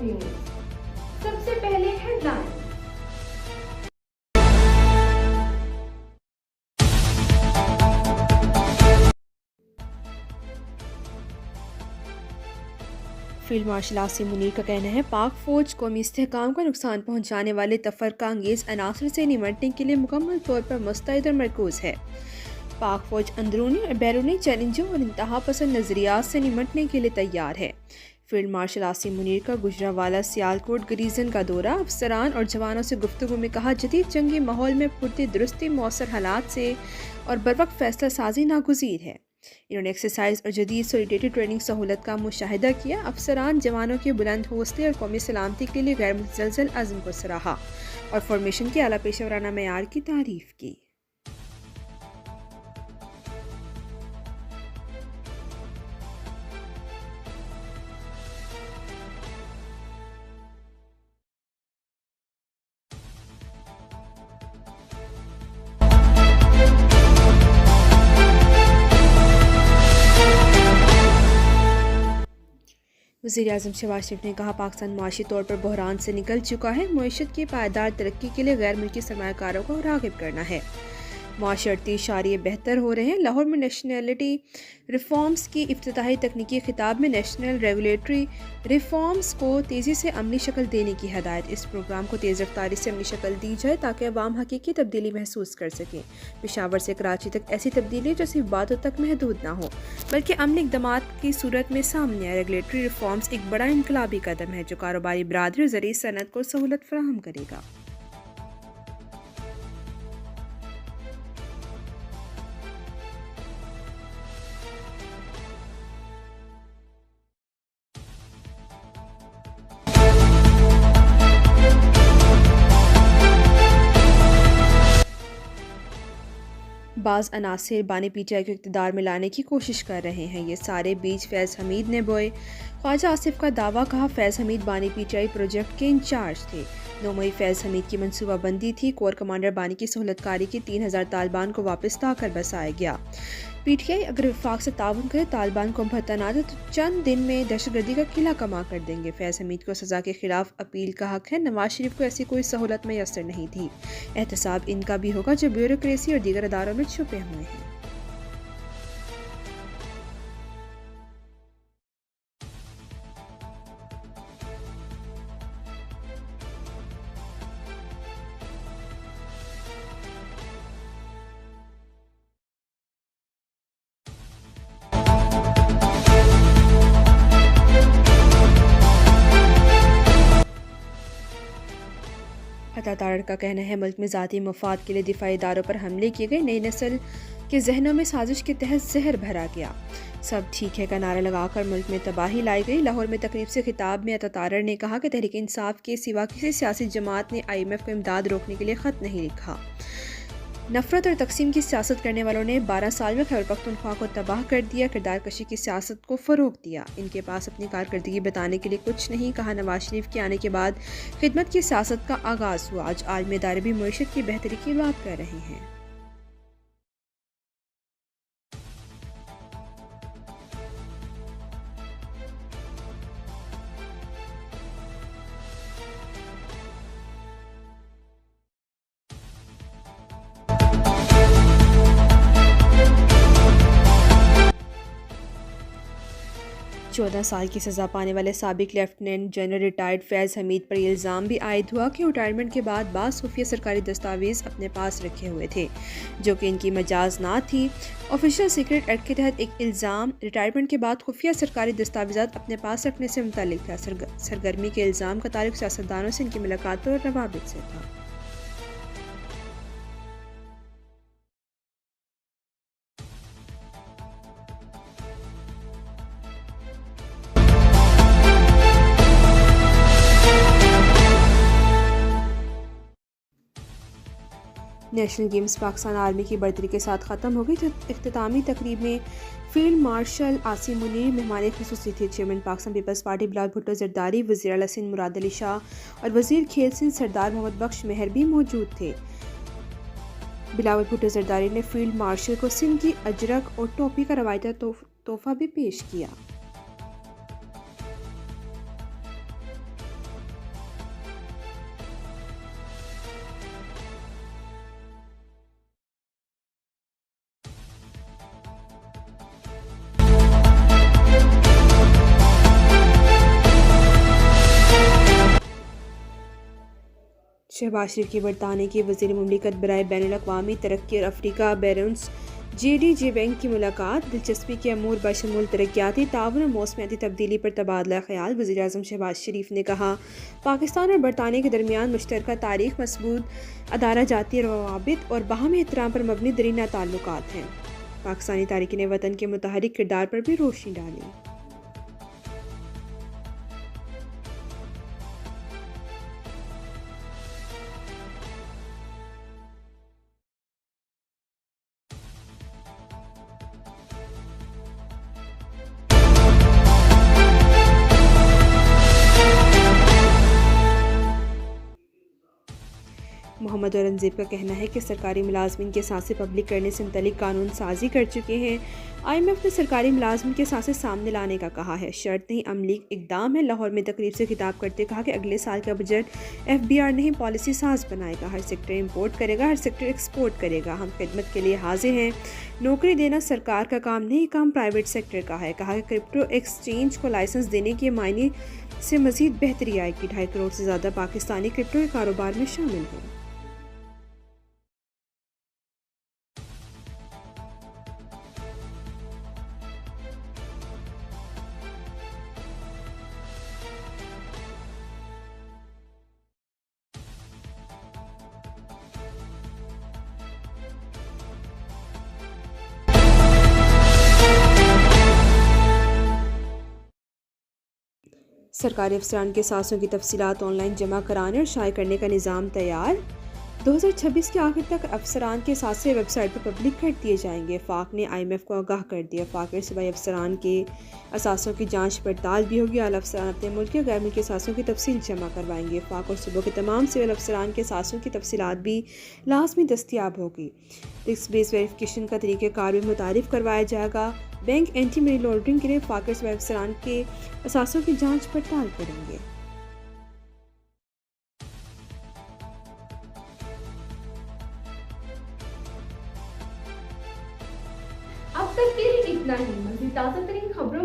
TV news. सबसे पहले headline. Field marshal Asim Munir का कहना है, पाक फौज कौमी इस्तेहकाम को नुकसान पहुंचाने वाले तफरका अंगेज अनासर से निमटने के लिए मुकम्मल तौर पर मुस्तैद और मरकूज है। पाक फौज अंदरूनी और बैरूनी चैलेंजों और इंतहा पसंद नजरियात से निमटने के लिए तैयार है। फील्ड मार्शल आसिम मुनीर का गुजरांवाला सियालकोट गरीजन का दौरा। अफसरान और जवानों से गुफ्तगू में कहा, जदीद जंगी माहौल में पुरती दुरुस्ती मौसर हालात से और बरवक्त फैसला साजी नागुज़ीर है। इन्होंने एक्सरसाइज और जदीद सॉलिडेटेड ट्रेनिंग सहूलत का मुशाहिदा किया। अफसरान जवानों के बुलंद हौसले और कौमी सलामती के लिए गैर मुतज़लज़ल अज़्म को सराहा और फॉर्मेशन के आला पेशेवराना मेयार की तारीफ की। वज़ीर-ए-आज़म शहबाज शरीफ ने कहा, पाकिस्तान मुआशी तौर पर बहरान से निकल चुका है। मईशत की पायदार तरक्की के लिए गैर मुल्की सरमायाकारों को राग़िब करना है। माशरती इशारे बेहतर हो रहे हैं। लाहौर में नेशनलिटी रिफॉर्म्स की इफ्तिताही तकनीकी खिताब में नेशनल रेगुलेटरी रिफॉर्म्स को तेज़ी से अमली शक्ल देने की हदायत। इस प्रोग्राम को तेज़ रफ्तारी से अमली शक्ल दी जाए ताकि अवाम हकीकी तब्दीली महसूस कर सकें। पेशावर से कराची तक ऐसी तब्दीली जो सिर्फ बातों तक महदूद ना हो बल्कि अमली इक़दाम की सूरत में सामने आए। रेगुलेटरी रिफॉर्म्स एक बड़ा इनकलाबी कदम है जो कारोबारी बरादरी और ज़रूरी सनत को सहूलत फराहम करेगा। बाज़ अनासिर बानी पीटीआई को इक़्तिदार में लाने की कोशिश कर रहे हैं। ये सारे बीज फैज़ हमीद ने बोए। ख्वाजा आसिफ का दावा, कहा फैज़ हमीद बानी पीटीआई प्रोजेक्ट के इंचार्ज थे। 9 मई फैज़ हमीद की मनसूबाबंदी थी। कोर कमांडर बानी की सहूलतकारी की 3000 तालिबान को वापस लाकर बसाया गया। पीटीआई अगर वफाक से ताउन करे, तालिबान को भत्ता ना दे तो चंद दिन में दहशतगर्दी का किला कमा कर देंगे। फैज़ हमीद को सज़ा के खिलाफ अपील का हक है। नवाज शरीफ को ऐसी कोई सहूलत मैसर नहीं थी। एहतसाब इनका भी होगा जो ब्यूरोक्रेसी और दीगर अदारों में छुपे हुए हैं। अतातार का कहना है, मुल्क में ज़ाती मफाद के लिए दिफाई इदारों पर हमले किए गए। नई नस्ल के जहनों में साजिश के तहत जहर भरा गया। सब ठीक है का नारा लगाकर मुल्क में तबाही लाई गई। लाहौर में तकरीब से खिताब में अतातार ने कहा कि तहरीक इंसाफ के सिवा किसी सियासी जमात ने IMF को इमदाद रोकने के लिए ख़त नहीं लिखा। नफरत और तकसीम की सियासत करने वालों ने 12 साल में खैबर पख्तूनख्वा को तबाह कर दिया। किरदार कशी की सियासत को फ़रोग़ दिया। इनके पास अपनी कारकर्दगी बताने के लिए कुछ नहीं, कहा। नवाज शरीफ के आने के बाद खिदमत की सियासत का आगाज़ हुआ। आज आलमी इदारे भी मईशत की बेहतरी की बात कर रहे हैं। चौदह साल की सज़ा पाने वाले साबिक लेफ्टिनेंट जनरल रिटायर्ड फैज़ हमीद पर यह इल्ज़ाम भी आयद हुआ कि रिटायरमेंट के बाद बाज़ खुफिया सरकारी दस्तावेज़ अपने पास रखे हुए थे जो कि इनकी मजाज ना थी। ऑफिशियल सीक्रेट एक्ट के तहत एक इल्ज़ाम रिटायरमेंट के बाद खुफिया सरकारी दस्तावेज़ात अपने पास रखने से मुतल्लिक था। सरगर्मी के इल्ज़ाम का ताल्लुक सियासतदानों से इनकी मुलाकातों और रवाबित से था। नेशनल गेम्स पाकिस्तान आर्मी की बढ़तरी के साथ ख़त्म हो गई। तो इख्तितामी तकरीब में फील्ड मार्शल आसिम मुनीर मेहमान ख़ुसूसी थे। चेयरमैन पाकिस्तान पीपल्स पार्टी बिलावल भुट्टो जरदारी, वज़ीर आला सिंध मुराद अली शाह और वज़ीर खेल सिंध सरदार मोहम्मद बख्श मेहर भी मौजूद थे। बिलावल भुट्टो जरदारी ने फील्ड मार्शल को सिंध की अजरक और टोपी का रवायती तोहफा भी पेश किया। शहबाज शरीफ की बरतानिया के वज़ीर मुमलिकत बराए बैनुल-अक़वामी तरक्की और अफ्रीका बैरून्स JDJ बैंक की मुलाकात। दिलचस्पी के अमूर बशमूल तरक्याती ताउन और मौसमियाती तब्दीली पर तबादला ख्याल। वज़ीर आज़म शहबाज शरीफ ने कहा, पाकिस्तान और बरतानिया के दरमियान मुश्तरका तारीख, मजबूत अदारा जाती रवाबित और बाहमी एहतराम पर मबनी दरीना ताल्लुकात हैं। पाकिस्तानी तारिकीन वतन के मुतहरिक किरदार पर भी रोशनी डाली। मोहम्मद औरंगज़ेब का कहना है कि सरकारी मुलाजमिन के सांसें पब्लिक करने से मुतल्लिक कानून साजी कर चुके हैं। IMF ने सरकारी मुलाजमिन के सांसें सामने लाने का कहा है, शर्त नहीं अमली इकदाम है। लाहौर में तकरीब से खिताब करते कहा कि अगले साल का बजट FBR नहीं पॉलिसी साज बनाएगा। हर सेक्टर इम्पोर्ट करेगा, हर सेक्टर एक्सपोर्ट करेगा। हम खिदमत के लिए हाजिर हैं। नौकरी देना सरकार का काम नहीं, काम प्राइवेट सेक्टर का है। कहा कि क्रिप्टो एक्सचेंज को लाइसेंस देने के मायने से मजीद बेहतरी आएगी। 2.5 करोड़ से ज़्यादा पाकिस्तानी क्रिप्टो के कारोबार में शामिल हैं। सरकारी अफसरान के सासों की तफसीलात ऑनलाइन जमा कराने और शाये करने का निज़ाम तैयार। 2026 के आखिर तक अफसरान के सासे वेबसाइट पर पब्लिक कर दिए जाएंगे। फाक ने IMF को आगाह कर दिया। फाक के सूबाई अफसरान के असासों की जांच पड़ताल भी होगी। आला अफसरान अपने मुल्क के गैर मुल्की सासों की तफसील जमा करवाएंगे। फाक और सूबों के तमाम सिविल अफसरान के सासों की तफसीलात भी लाजमी दस्तियाब होगी। रिस्क बेस वेरिफिकेशन का तरीक़ाकार भी मुतारिफ करवाया जाएगा। बैंक एंटी मनी लॉन्ड्रिंग के लिए फाक सूबाई अफसरान के असासों की जांच पड़ताल करेंगे। अब तक के लिए इतना ही। मज़ीद ताज़ा तरीन खबरों